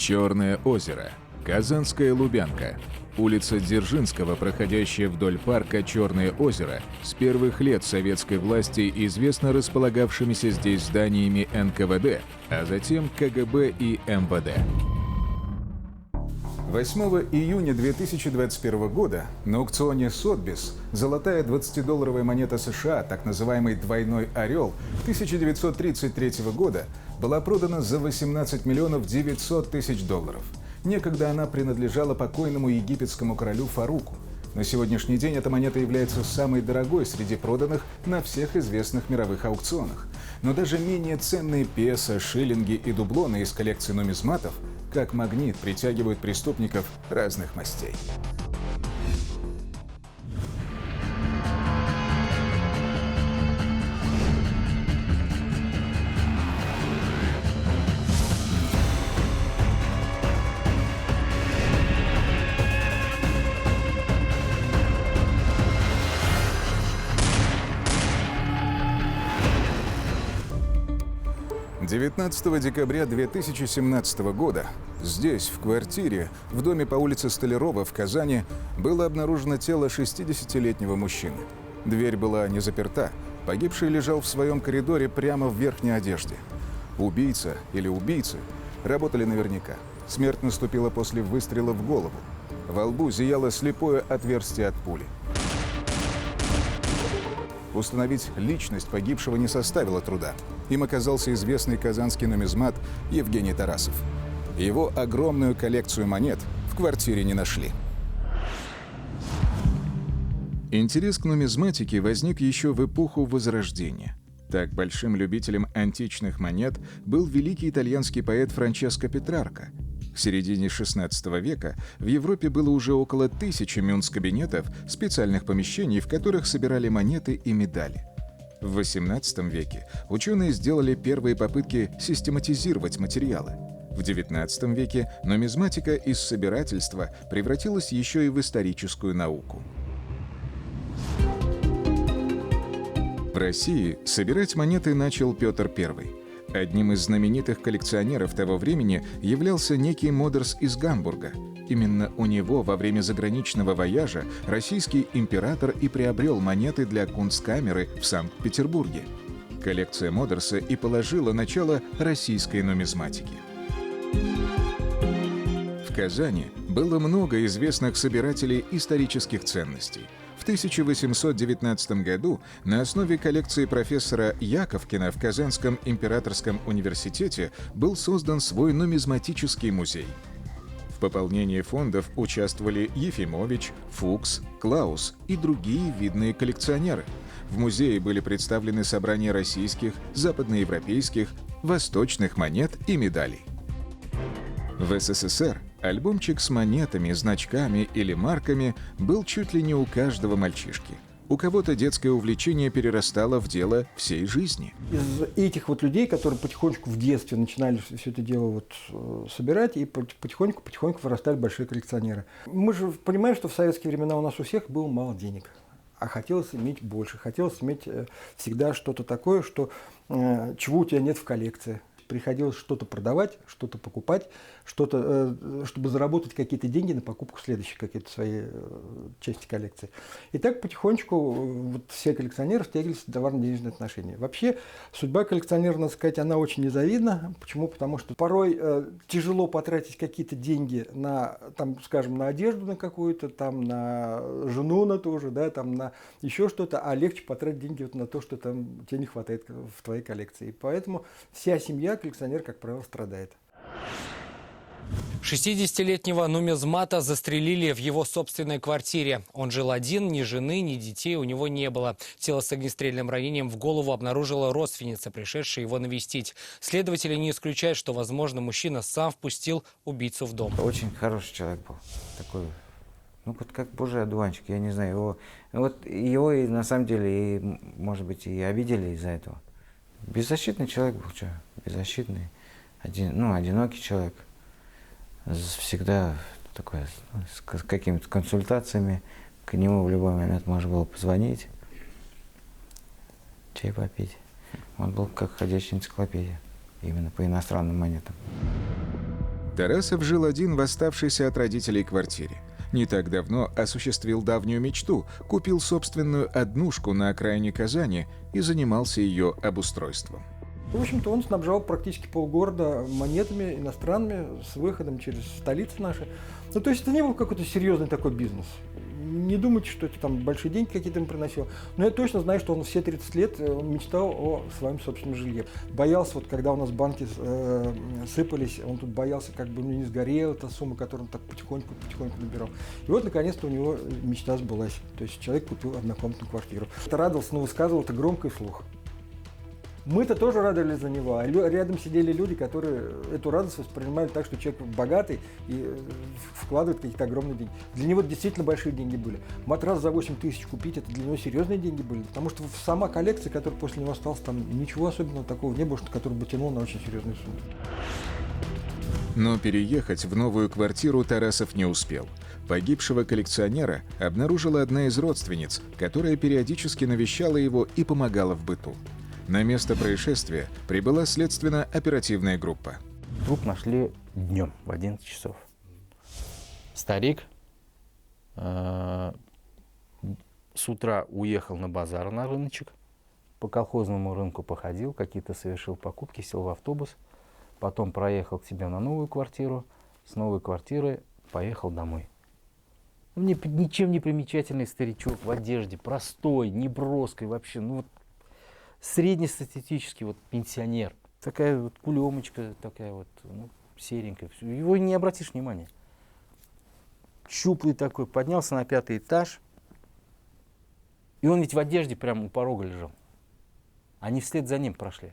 Черное озеро. Казанская Лубянка. Улица Дзержинского, проходящая вдоль парка Черное озеро, с первых лет советской власти известна располагавшимися здесь зданиями НКВД, а затем КГБ и МВД. 8 июня 2021 года на аукционе Сотбис золотая 20-долларовая монета США, так называемый «двойной орел» 1933 года, была продана за 18 миллионов 900 тысяч долларов. Некогда она принадлежала покойному египетскому королю Фаруку. На сегодняшний день эта монета является самой дорогой среди проданных на всех известных мировых аукционах. Но даже менее ценные песо, шиллинги и дублоны из коллекции нумизматов как магнит притягивают преступников разных мастей. «19 декабря 2017 года здесь, в квартире, в доме по улице Столярова в Казани, было обнаружено тело 60-летнего мужчины. Дверь была не заперта, погибший лежал в своем коридоре прямо в верхней одежде. Убийца или убийцы работали наверняка. Смерть наступила после выстрела в голову. Во лбу зияло слепое отверстие от пули. Установить личность погибшего не составило труда. Им оказался известный казанский нумизмат Евгений Тарасов. Его огромную коллекцию монет в квартире не нашли. Интерес к нумизматике возник еще в эпоху Возрождения. Так, большим любителем античных монет был великий итальянский поэт Франческо Петрарка. К середине XVI века в Европе было уже около 1000 мюнц-кабинетов, специальных помещений, в которых собирали монеты и медали. В XVIII веке ученые сделали первые попытки систематизировать материалы. В XIX веке нумизматика из собирательства превратилась еще и в историческую науку. В России собирать монеты начал Петр I. Одним из знаменитых коллекционеров того времени являлся некий Модерс из Гамбурга. Именно у него во время заграничного вояжа российский император и приобрел монеты для кунсткамеры в Санкт-Петербурге. Коллекция Модерса и положила начало российской нумизматике. В Казани было много известных собирателей исторических ценностей. В 1819 году на основе коллекции профессора Яковкина в Казанском императорском университете был создан свой нумизматический музей. В пополнении фондов участвовали Ефимович, Фукс, Клаус и другие видные коллекционеры. В музее были представлены собрания российских, западноевропейских, восточных монет и медалей. В СССР альбомчик с монетами, значками или марками был чуть ли не у каждого мальчишки. У кого-то детское увлечение перерастало в дело всей жизни. Из этих вот людей, которые потихонечку в детстве начинали все это дело собирать, и потихоньку вырастали большие коллекционеры. Мы же понимаем, что в советские времена у нас у всех было мало денег, а хотелось иметь больше, хотелось иметь всегда что-то такое, чего у тебя нет в коллекции. Приходилось что-то продавать, что-то покупать, чтобы заработать какие-то деньги на покупку следующей какой-то своей части коллекции. И так потихонечку все коллекционеры втягивались в товарно-денежные отношения. Вообще судьба коллекционера, надо сказать, она очень незавидна. Почему? Потому что порой тяжело потратить какие-то деньги на, скажем, на одежду на какую-то, на жену на ту же, на еще что-то, а легче потратить деньги на то, что тебе не хватает в твоей коллекции. И поэтому вся семья коллекционер, как правило, страдает. 60-летнего нумизмата застрелили в его собственной квартире. Он жил один, ни жены, ни детей у него не было. Тело с огнестрельным ранением в голову обнаружила родственница, пришедшая его навестить. Следователи не исключают, что, возможно, мужчина сам впустил убийцу в дом. Очень хороший человек был. Такой, как божий одуванчик, я не знаю. Его и на самом деле, может быть, и обидели из-за этого. Беззащитный человек был, беззащитный, одинокий человек. Всегда такой, с какими-то консультациями, к нему в любой момент можно было позвонить, чай попить. Он был как ходячая энциклопедия, именно по иностранным монетам. Тарасов жил один в оставшейся от родителей квартире. Не так давно осуществил давнюю мечту, купил собственную однушку на окраине Казани и занимался ее обустройством. В общем-то, он снабжал практически полгорода монетами иностранными с выходом через столицы наши. Ну, то есть это не был какой-то серьезный такой бизнес. Не думайте, что это там большие деньги какие-то ему приносил. Но я точно знаю, что он все 30 лет он мечтал о своем собственном жилье. Боялся, вот когда у нас банки сыпались, он тут боялся, как бы не сгорела эта сумма, которую он так потихоньку набирал. И вот, наконец-то, у него мечта сбылась. То есть человек купил однокомнатную квартиру. Это радовался, но высказывал это громко и вслух. Мы-то тоже радовались за него, а рядом сидели люди, которые эту радость воспринимали так, что человек богатый и вкладывает какие-то огромные деньги. Для него действительно большие деньги были. Матрас за 8 тысяч купить, это для него серьезные деньги были, потому что сама коллекция, которая после него осталась, там ничего особенного такого не было, который бы тянул на очень серьезную сумму. Но переехать в новую квартиру Тарасов не успел. Погибшего коллекционера обнаружила одна из родственниц, которая периодически навещала его и помогала в быту. На место происшествия прибыла следственно-оперативная группа. Труп нашли днем в 11 часов. Старик с утра уехал на базар, на рыночек, по колхозному рынку походил, какие-то совершил покупки, сел в автобус, потом проехал к себе на новую квартиру, с новой квартиры поехал домой. Ничем не примечательный старичок в одежде, простой, неброской вообще, ну вот среднестатистический вот пенсионер. Такая вот кулемочка, такая вот, ну, серенькая. Его не обратишь внимания. Щуплый такой, поднялся на 5-й этаж. И он ведь в одежде прямо у порога лежал. Они вслед за ним прошли.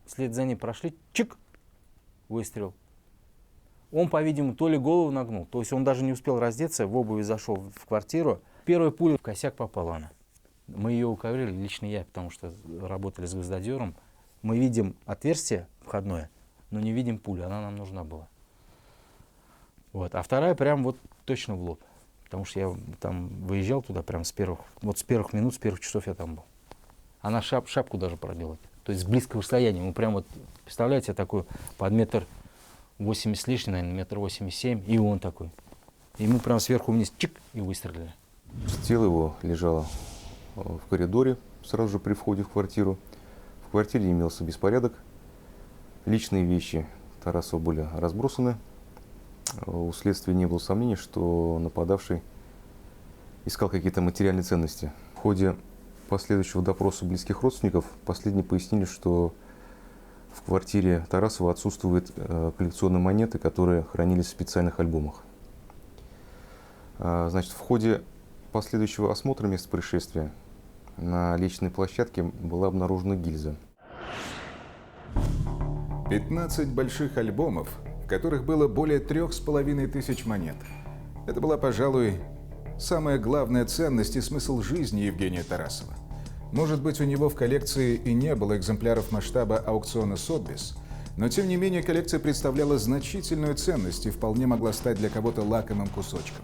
Вслед за ним прошли, чик, выстрел. Он, по-видимому, то ли голову нагнул, то есть он даже не успел раздеться, в обуви зашел в квартиру. Первая пуля в косяк попала она. Мы ее уковырили, лично я, потому что работали с гвоздодером. Мы видим отверстие входное, но не видим пулю, она нам нужна была. Вот. А вторая прям вот точно в лоб, потому что я там выезжал туда прям с первых минут, с первых часов я там был. Она шапку даже пробила, то есть с близкого расстояния. Мы прям вот, представляете, такой под 1,80 с лишним, наверное, 1,87 м, и он такой. И мы прям сверху вниз, чик, и выстрелили. Тело его лежало в коридоре сразу же при входе в квартиру. В квартире имелся беспорядок. Личные вещи Тарасова были разбросаны. У следствия не было сомнений, что нападавший искал какие-то материальные ценности. В ходе последующего допроса близких родственников последние пояснили, что в квартире Тарасова отсутствуют коллекционные монеты, которые хранились в специальных альбомах. Значит, в ходе последующего осмотра места происшествия на личной площадке была обнаружена гильза. 15 больших альбомов, в которых было более 3500 монет. Это была, пожалуй, самая главная ценность и смысл жизни Евгения Тарасова. Может быть, у него в коллекции и не было экземпляров масштаба аукциона Сотбис, но тем не менее коллекция представляла значительную ценность и вполне могла стать для кого-то лакомым кусочком.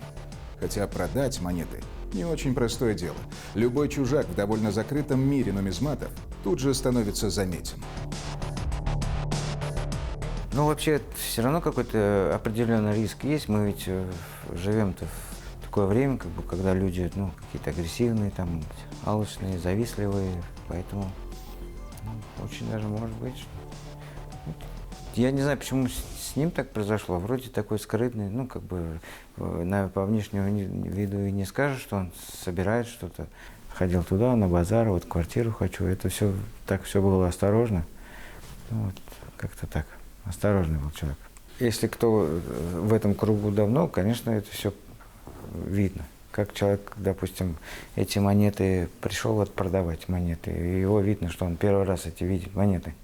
Хотя продать монеты – не очень простое дело. Любой чужак в довольно закрытом мире нумизматов тут же становится заметен. Ну, вообще, все равно какой-то определенный риск есть. Мы ведь живем-то в такое время, как бы, когда люди, ну, какие-то агрессивные, там, алчные, завистливые. Поэтому, ну, очень даже может быть. Я не знаю, почему с ним так произошло. Вроде такой скрытный, ну, как бы, по внешнему виду и не скажешь, что он собирает что-то. Ходил туда, на базар, вот квартиру хочу. Это все было осторожно. Ну, вот, как-то так. Осторожный был человек. Если кто в этом кругу давно, конечно, это все видно. Как человек, допустим, эти монеты пришел вот продавать монеты, и его видно, что он первый раз эти видит монеты.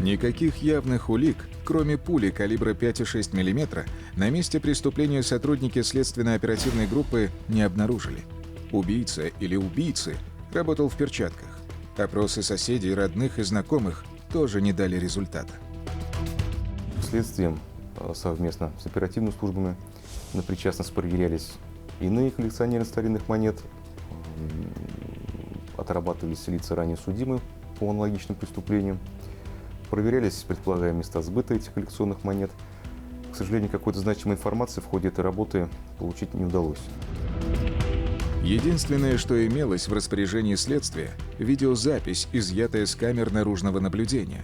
Никаких явных улик, кроме пули калибра 5,6 мм, на месте преступления сотрудники следственно-оперативной группы не обнаружили. Убийца или убийцы работал в перчатках. Опросы соседей, родных и знакомых тоже не дали результата. Следствием совместно с оперативными службами на причастность проверялись иные коллекционеры старинных монет, отрабатывались лица ранее судимые по аналогичным преступлениям. Проверялись предполагаемые места сбыта этих коллекционных монет. К сожалению, какой-то значимой информации в ходе этой работы получить не удалось. Единственное, что имелось в распоряжении следствия – видеозапись, изъятая с камер наружного наблюдения.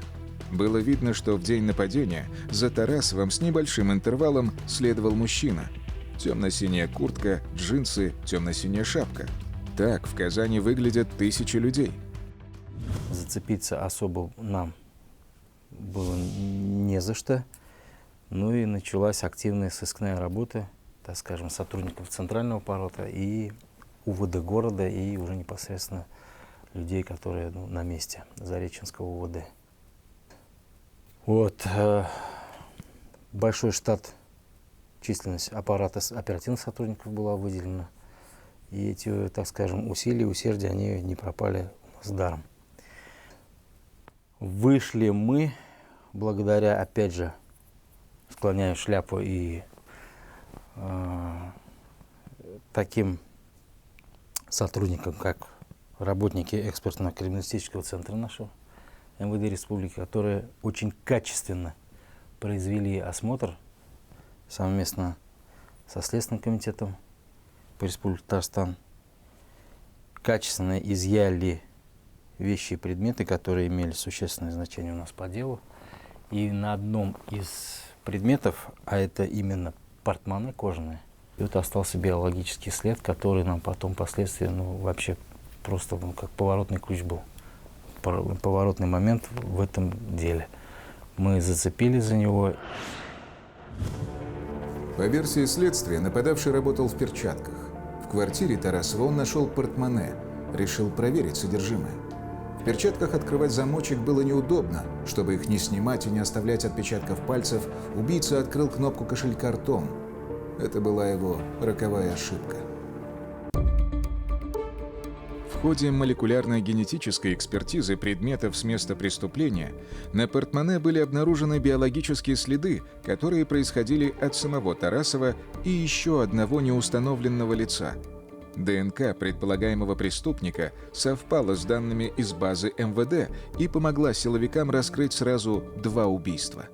Было видно, что в день нападения за Тарасовым с небольшим интервалом следовал мужчина. Темно-синяя куртка, джинсы, темно-синяя шапка. Так в Казани выглядят тысячи людей. Зацепиться особо нам было не за что. Ну и началась активная сыскная работа, так скажем, сотрудников центрального аппарата и УВД города, и уже непосредственно людей, которые на месте Зареченского УВД. Вот. Большой штат, численность аппарата оперативных сотрудников была выделена. И эти, так скажем, усилия, усердия, они не пропали у нас даром. Вышли мы, благодаря, опять же, склоняю шляпу и таким сотрудникам, как работники экспертно-криминалистического центра нашего МВД Республики, которые очень качественно произвели осмотр совместно со Следственным комитетом по Республике Татарстан, качественно изъяли вещи и предметы, которые имели существенное значение у нас по делу. И на одном из предметов, а это именно портмоне кожаное, и вот остался биологический след, который нам потом впоследствии, вообще просто как поворотный ключ был. Поворотный момент в этом деле. Мы зацепили за него. По версии следствия, нападавший работал в перчатках. В квартире Тарасова он нашел портмоне, решил проверить содержимое. В перчатках открывать замочек было неудобно. Чтобы их не снимать и не оставлять отпечатков пальцев, убийца открыл кнопку кошелька ртом. Это была его роковая ошибка. В ходе молекулярной генетической экспертизы предметов с места преступления на портмоне были обнаружены биологические следы, которые происходили от самого Тарасова и еще одного неустановленного лица. ДНК предполагаемого преступника совпала с данными из базы МВД и помогла силовикам раскрыть сразу 2 убийства.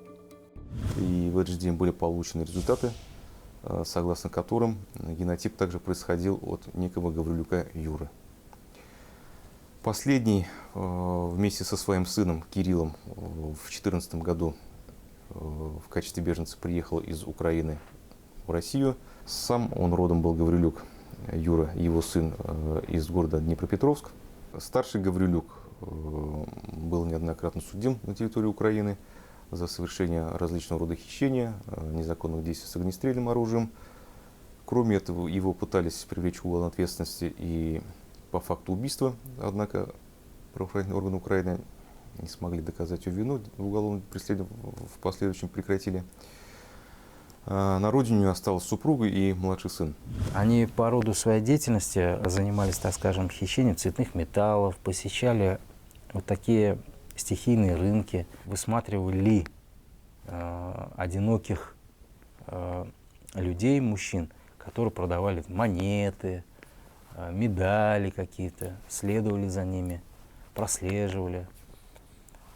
И в этот же день были получены результаты, согласно которым генотип также происходил от некого Гаврилюка Юры. Последний вместе со своим сыном Кириллом в 2014 году в качестве беженца приехал из Украины в Россию. Сам он родом был Гаврилюк Юра, его сын, из города Днепропетровск. Старший Гаврилюк был неоднократно судим на территории Украины за совершение различного рода хищения, незаконных действий с огнестрельным оружием. Кроме этого, его пытались привлечь к уголовной ответственности и по факту убийства, однако правоохранительные органы Украины не смогли доказать его вину, уголовное преследование в последующем прекратили. На родине осталась супруга и младший сын. Они по роду своей деятельности занимались, так скажем, хищением цветных металлов, посещали вот такие стихийные рынки, высматривали одиноких людей, мужчин, которые продавали монеты, медали какие-то, следовали за ними, прослеживали.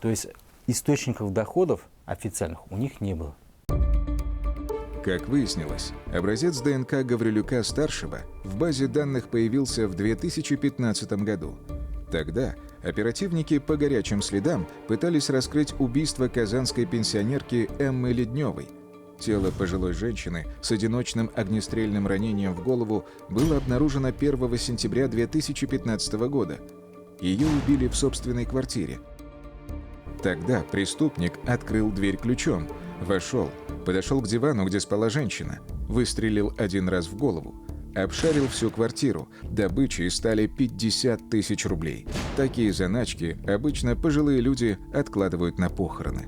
То есть источников доходов официальных у них не было. Как выяснилось, образец ДНК Гаврилюка-старшего в базе данных появился в 2015 году. Тогда оперативники по горячим следам пытались раскрыть убийство казанской пенсионерки Эммы Ледневой. Тело пожилой женщины с одиночным огнестрельным ранением в голову было обнаружено 1 сентября 2015 года. Ее убили в собственной квартире. Тогда преступник открыл дверь ключом, вошел, подошел к дивану, где спала женщина, выстрелил 1 раз в голову, обшарил всю квартиру. Добычей стали 50 000 рублей. Такие заначки обычно пожилые люди откладывают на похороны.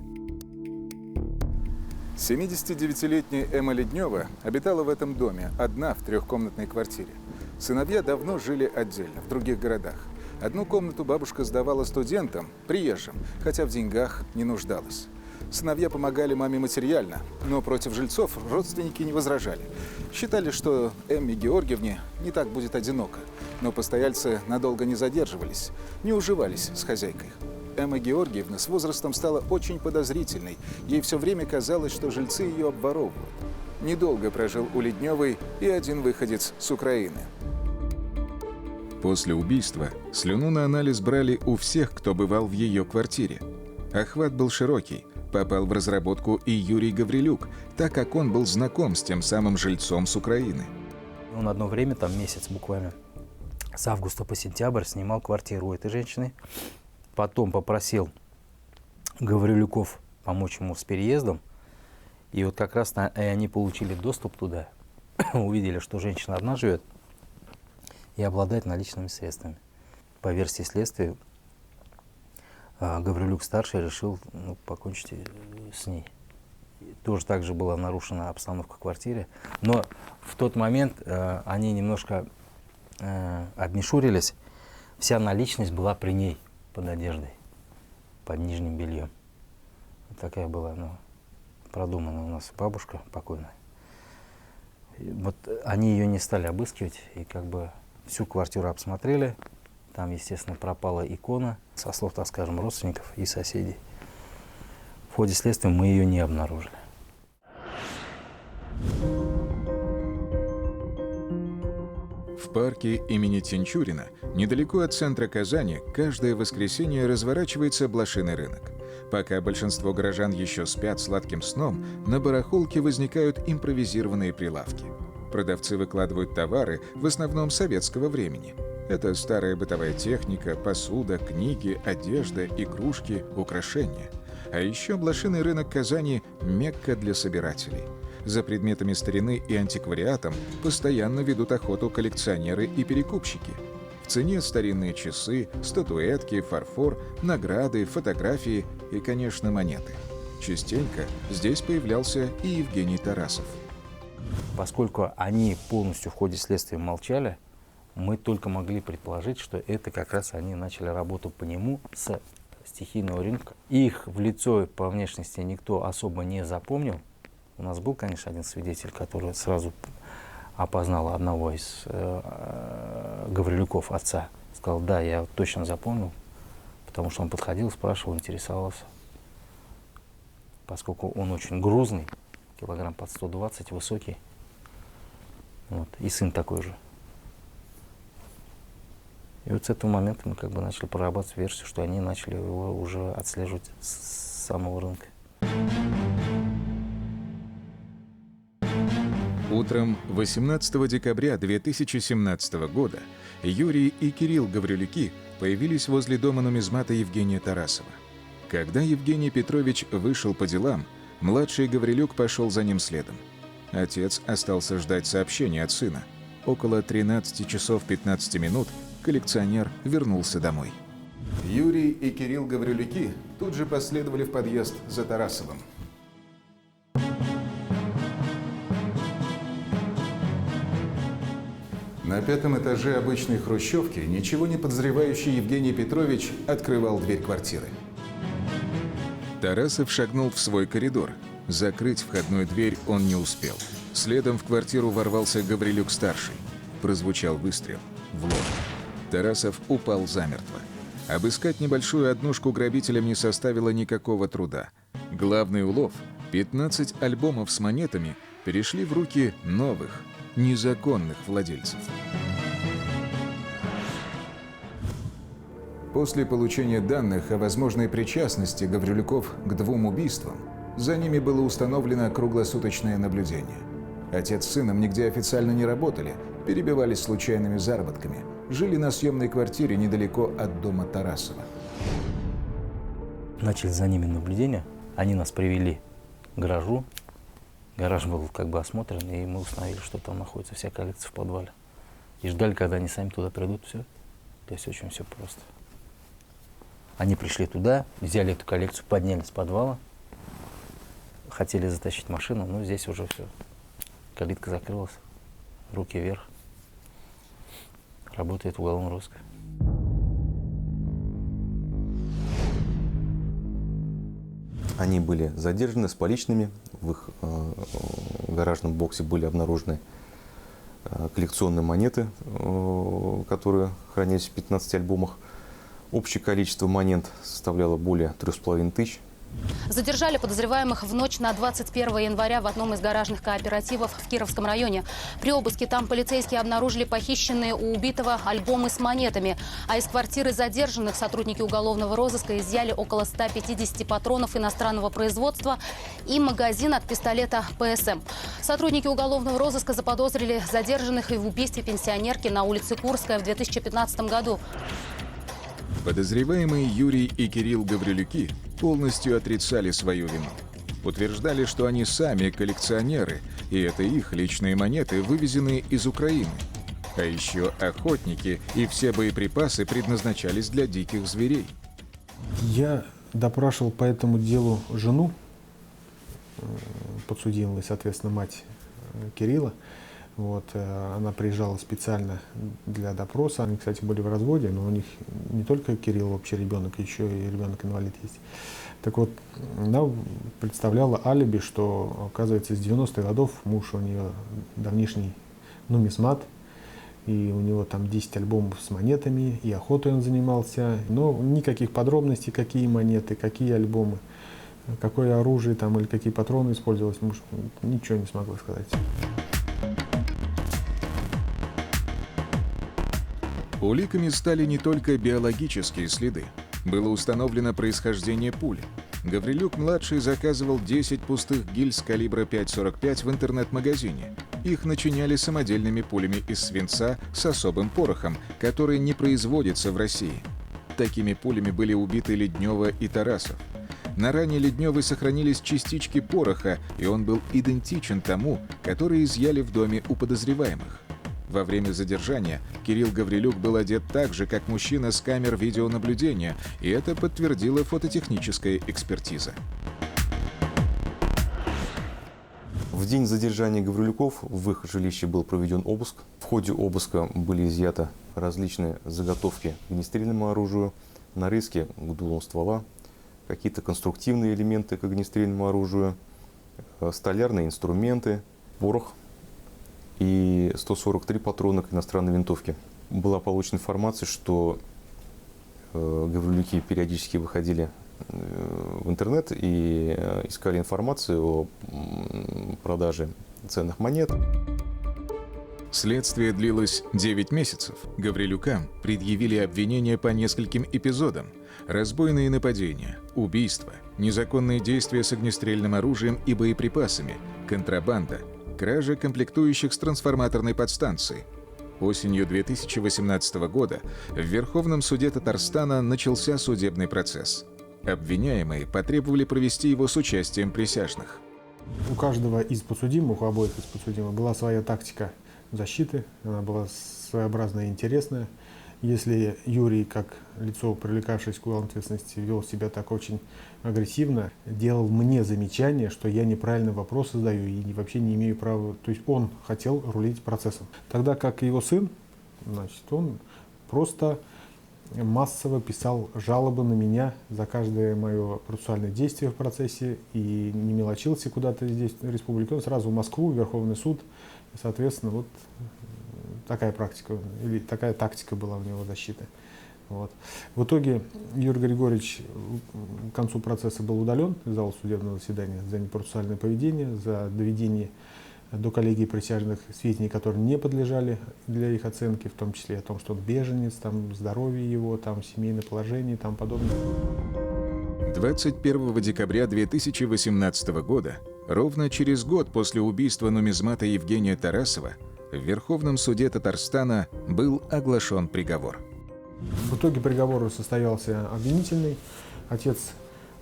79-летняя Эмма Леднева обитала в этом доме, одна в 3-комнатной квартире. Сыновья давно жили отдельно, в других городах. Одну комнату бабушка сдавала студентам, приезжим, хотя в деньгах не нуждалась. Сыновья помогали маме материально, но против жильцов родственники не возражали. Считали, что Эмме Георгиевне не так будет одиноко, но постояльцы надолго не задерживались, не уживались с хозяйкой. Эмма Георгиевна с возрастом стала очень подозрительной. Ей все время казалось, что жильцы ее обворовывают. Недолго прожил у Ледневой и один выходец с Украины. После убийства слюну на анализ брали у всех, кто бывал в ее квартире. Охват был широкий. Попал в разработку и Юрий Гаврилюк, так как он был знаком с тем самым жильцом с Украины. Он одно время, там месяц буквально, с августа по сентябрь снимал квартиру у этой женщины. Потом попросил Гаврилюков помочь ему с переездом. И вот как раз они получили доступ туда, увидели, что женщина одна живет и обладает наличными средствами. По версии следствия, Гаврилюк-старший решил покончить с ней. Тоже также была нарушена обстановка в квартире. Но в тот момент они немножко обмешурились. Вся наличность была при ней, под одеждой, под нижним бельем. Вот такая была продуманная у нас бабушка покойная. И вот они ее не стали обыскивать и как бы всю квартиру обсмотрели. Там, естественно, пропала икона, со слов, так скажем, родственников и соседей. В ходе следствия мы ее не обнаружили. В парке имени Тинчурина, недалеко от центра Казани, каждое воскресенье разворачивается блошиный рынок. Пока большинство горожан еще спят сладким сном, на барахолке возникают импровизированные прилавки. Продавцы выкладывают товары, в основном советского времени. Это старая бытовая техника, посуда, книги, одежда, игрушки, украшения. А еще блошиный рынок Казани – мекка для собирателей. За предметами старины и антиквариатом постоянно ведут охоту коллекционеры и перекупщики. В цене старинные часы, статуэтки, фарфор, награды, фотографии и, конечно, монеты. Частенько здесь появлялся и Евгений Тарасов. Поскольку они полностью в ходе следствия молчали, мы только могли предположить, что это как раз они начали работу по нему с стихийного рынка. Их в лицо по внешности никто особо не запомнил. У нас был, конечно, один свидетель, который сразу опознал одного из Гаврилюков, отца. Сказал, да, я точно запомнил, потому что он подходил, спрашивал, интересовался. Поскольку он очень грузный, килограмм под 120, высокий, вот, и сын такой же. И вот с этого момента мы как бы начали прорабатывать версию, что они начали его уже отслеживать с самого рынка. Утром 18 декабря 2017 года Юрий и Кирилл Гаврилюки появились возле дома нумизмата Евгения Тарасова. Когда Евгений Петрович вышел по делам, младший Гаврилюк пошел за ним следом. Отец остался ждать сообщения от сына. Около 13 часов 15 минут коллекционер вернулся домой. Юрий и Кирилл Гаврилюки тут же последовали в подъезд за Тарасовым. На 5-м этаже обычной хрущевки ничего не подозревающий Евгений Петрович открывал дверь квартиры. Тарасов шагнул в свой коридор. Закрыть входную дверь он не успел. Следом в квартиру ворвался Гаврилюк-старший. Прозвучал выстрел в лоб. Тарасов упал замертво. Обыскать небольшую однушку грабителям не составило никакого труда. Главный улов – 15 альбомов с монетами – перешли в руки новых, незаконных владельцев. После получения данных о возможной причастности Гаврилюков к 2 убийствам, за ними было установлено круглосуточное наблюдение. Отец с сыном нигде официально не работали, перебивались случайными заработками, жили на съемной квартире недалеко от дома Тарасова. Начали за ними наблюдение, они нас привели к гаражу. Гараж был как бы осмотрен, и мы установили, что там находится вся коллекция в подвале. И ждали, когда они сами туда придут, все. То есть очень все просто. Они пришли туда, взяли эту коллекцию, подняли с подвала, хотели затащить машину, но здесь уже все. Калитка закрылась, руки вверх. Работает уголовный розыск. Они были задержаны с поличными. В их гаражном боксе были обнаружены коллекционные монеты, которые хранились в 15 альбомах. Общее количество монет составляло более 3500. Задержали подозреваемых в ночь на 21 января в одном из гаражных кооперативов в Кировском районе. При обыске там полицейские обнаружили похищенные у убитого альбомы с монетами. А из квартиры задержанных сотрудники уголовного розыска изъяли около 150 патронов иностранного производства и магазин от пистолета ПСМ. Сотрудники уголовного розыска заподозрили задержанных и в убийстве пенсионерки на улице Курская в 2015 году. Подозреваемые Юрий и Кирилл Гаврилюки полностью отрицали свою вину. Утверждали, что они сами коллекционеры, и это их личные монеты, вывезенные из Украины. А еще охотники, и все боеприпасы предназначались для диких зверей. Я допрашивал по этому делу жену подсудимого, соответственно, мать Кирилла. Вот, она приезжала специально для допроса. Они, кстати, были в разводе, но у них не только Кирилл общий ребенок, еще и ребенок-инвалид есть. Так вот, она представляла алиби, что, оказывается, с 90-х годов муж у нее давнишний нумизмат, и у него там 10 альбомов с монетами, и охотой он занимался. Но никаких подробностей, какие монеты, какие альбомы, какое оружие там или какие патроны использовалось, муж ничего не смогла сказать. Уликами стали не только биологические следы. Было установлено происхождение пули. Гаврилюк-младший заказывал 10 пустых гильз калибра 5,45 в интернет-магазине. Их начиняли самодельными пулями из свинца с особым порохом, который не производится в России. Такими пулями были убиты Леднева и Тарасов. На ране Ледневой сохранились частички пороха, и он был идентичен тому, который изъяли в доме у подозреваемых. Во время задержания Кирилл Гаврилюк был одет так же, как мужчина с камер видеонаблюдения, и это подтвердила фототехническая экспертиза. В день задержания Гаврилюков в их жилище был проведен обыск. В ходе обыска были изъяты различные заготовки к огнестрельному оружию, нарезки к дулам ствола, какие-то конструктивные элементы к огнестрельному оружию, столярные инструменты, порох и 143 патрона к иностранной винтовке. Была получена информация, что Гаврилюки периодически выходили в интернет и искали информацию о продаже ценных монет. Следствие длилось 9 месяцев. Гаврилюкам предъявили обвинения по нескольким эпизодам: разбойные нападения, убийства, незаконные действия с огнестрельным оружием и боеприпасами, контрабанда, кража комплектующих с трансформаторной подстанции. Осенью 2018 года в Верховном суде Татарстана начался судебный процесс. Обвиняемые потребовали провести его с участием присяжных. У каждого из подсудимых, у обоих из подсудимых, была своя тактика защиты, она была своеобразная и интересная. Если Юрий, как лицо, привлекавшееся к уголовной ответственности, вел себя так очень агрессивно, делал мне замечание, что я неправильно вопросы задаю и вообще не имею права, то есть он хотел рулить процессом. Тогда как его сын, значит, он просто массово писал жалобы на меня за каждое мое процессуальное действие в процессе и не мелочился куда-то здесь, в республике. Он сразу в Москву, в Верховный суд. И, соответственно, вот такая практика, или такая тактика была у него защиты. Вот. В итоге Юрий Григорьевич к концу процесса был удален из зала судебного заседания за непроцессуальное поведение, за доведение до коллегии присяжных сведений, которые не подлежали для их оценки, в том числе о том, что он беженец, там, здоровье его, там, семейное положение и тому подобное. 21 декабря 2018 года, ровно через год после убийства нумизмата Евгения Тарасова, в Верховном суде Татарстана был оглашен приговор. В итоге приговор состоялся обвинительный. Отец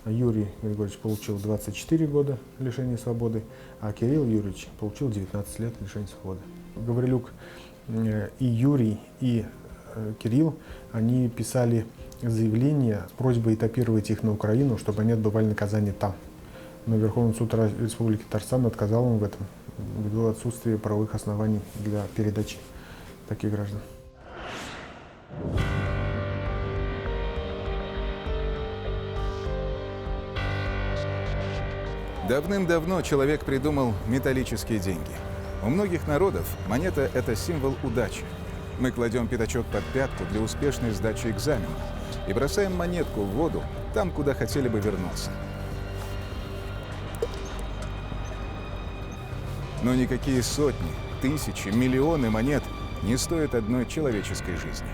Юрий Григорьевич получил 24 года лишения свободы, а Кирилл Юрьевич получил 19 лет лишения свободы. Гаврилюк и Юрий, и Кирилл, они писали заявление с просьбой этапировать их на Украину, чтобы они отбывали наказание там. Но Верховный суд Республики Татарстан отказал им в этом, ввиду отсутствия правовых оснований для передачи таких граждан. Давным-давно человек придумал металлические деньги. У многих народов монета – это символ удачи. Мы кладем пятачок под пятку для успешной сдачи экзамена и бросаем монетку в воду там, куда хотели бы вернуться. Но никакие сотни, тысячи, миллионы монет не стоят одной человеческой жизни.